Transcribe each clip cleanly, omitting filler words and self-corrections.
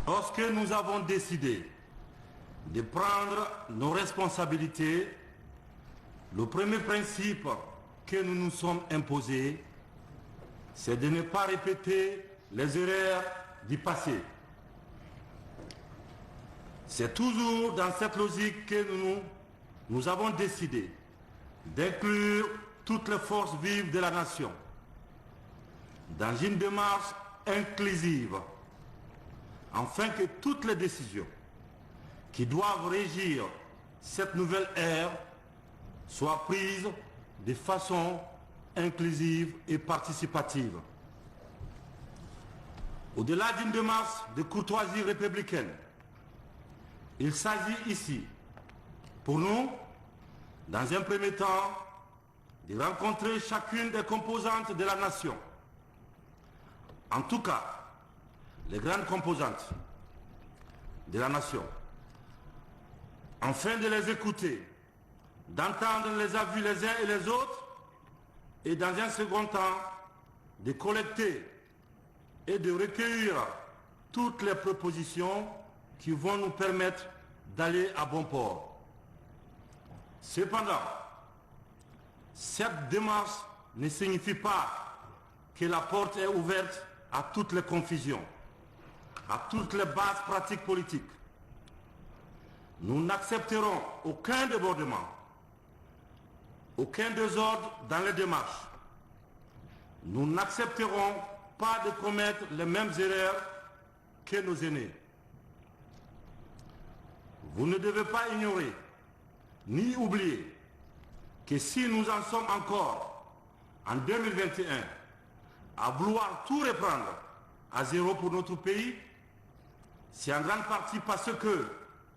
Lorsque nous avons décidé de prendre nos responsabilités, le premier principe que nous nous sommes imposés, c'est de ne pas répéter les erreurs du passé. C'est toujours dans cette logique que nous avons décidé d'inclure toutes les forces vives de la nation dans une démarche inclusive, afin que toutes les décisions qui doivent régir cette nouvelle ère soient prises de façon inclusive et participative. Au-delà d'une démarche de courtoisie républicaine, il s'agit ici, pour nous, dans un premier temps, de rencontrer chacune des composantes de la nation. En tout cas, les grandes composantes de la nation, afin de les écouter, d'entendre les avis les uns et les autres, et dans un second temps, de collecter et de recueillir toutes les propositions qui vont nous permettre d'aller à bon port. Cependant, cette démarche ne signifie pas que la porte est ouverte à toutes les confusions, à toutes les bases pratiques politiques. Nous n'accepterons aucun débordement, aucun désordre dans les démarches. Nous n'accepterons pas de commettre les mêmes erreurs que nos aînés. Vous ne devez pas ignorer ni oublier que si nous en sommes encore en 2021 à vouloir tout reprendre à zéro pour notre pays, c'est en grande partie parce que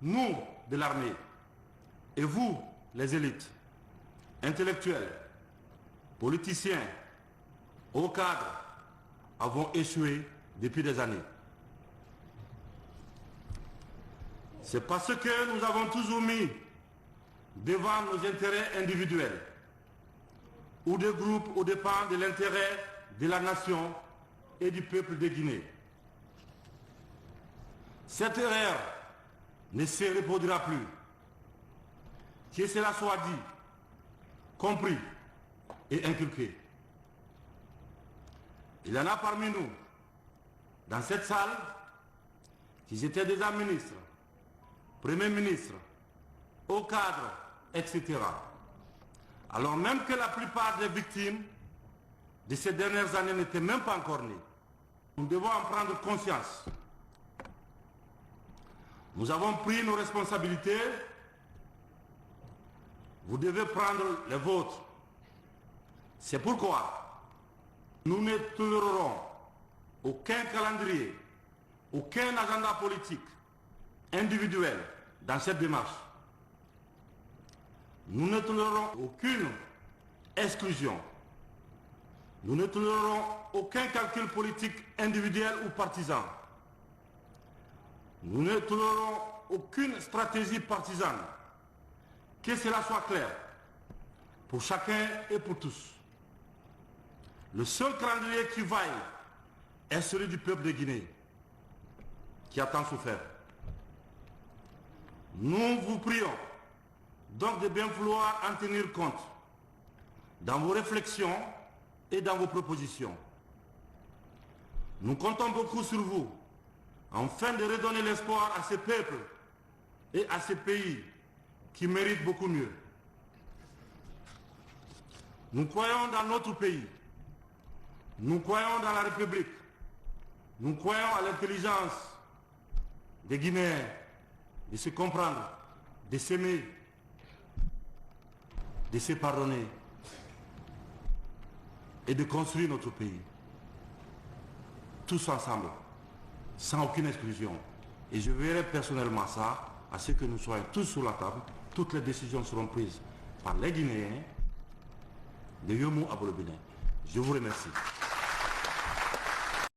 nous, de l'armée, et vous, les élites, intellectuels, politiciens, hauts cadres, avons échoué depuis des années. C'est parce que nous avons toujours mis devant nos intérêts individuels ou de groupes au dépens de l'intérêt de la nation et du peuple de Guinée. Cette erreur ne se reproduira plus. Que cela soit dit, compris et inculqué. Il y en a parmi nous, dans cette salle, qui étaient déjà ministres, premiers ministres, hauts cadres, etc. Alors même que la plupart des victimes de ces dernières années n'étaient même pas encore nées. Nous devons en prendre conscience. Nous avons pris nos responsabilités. Vous devez prendre les vôtres. C'est pourquoi nous ne tolérerons aucun calendrier, aucun agenda politique individuel dans cette démarche. Nous ne tolérerons aucune exclusion. Nous ne tolérerons aucun calcul politique individuel ou partisan. Nous ne tolérerons aucune stratégie partisane. Que cela soit clair pour chacun et pour tous. Le seul calendrier qui vaille est celui du peuple de Guinée, qui a tant souffert. Nous vous prions donc de bien vouloir en tenir compte dans vos réflexions et dans vos propositions. Nous comptons beaucoup sur vous afin de redonner l'espoir à ces peuples et à ces pays qui méritent beaucoup mieux. Nous croyons dans notre pays. Nous croyons dans la République. Nous croyons à l'intelligence des Guinéens de se comprendre, de s'aimer, de se pardonner et de construire notre pays. Tous ensemble, sans aucune exclusion. Et je verrai personnellement ça, à ce que nous soyons tous sur la table. Toutes les décisions seront prises par les Guinéens de Yomou à Bolobine. Je vous remercie.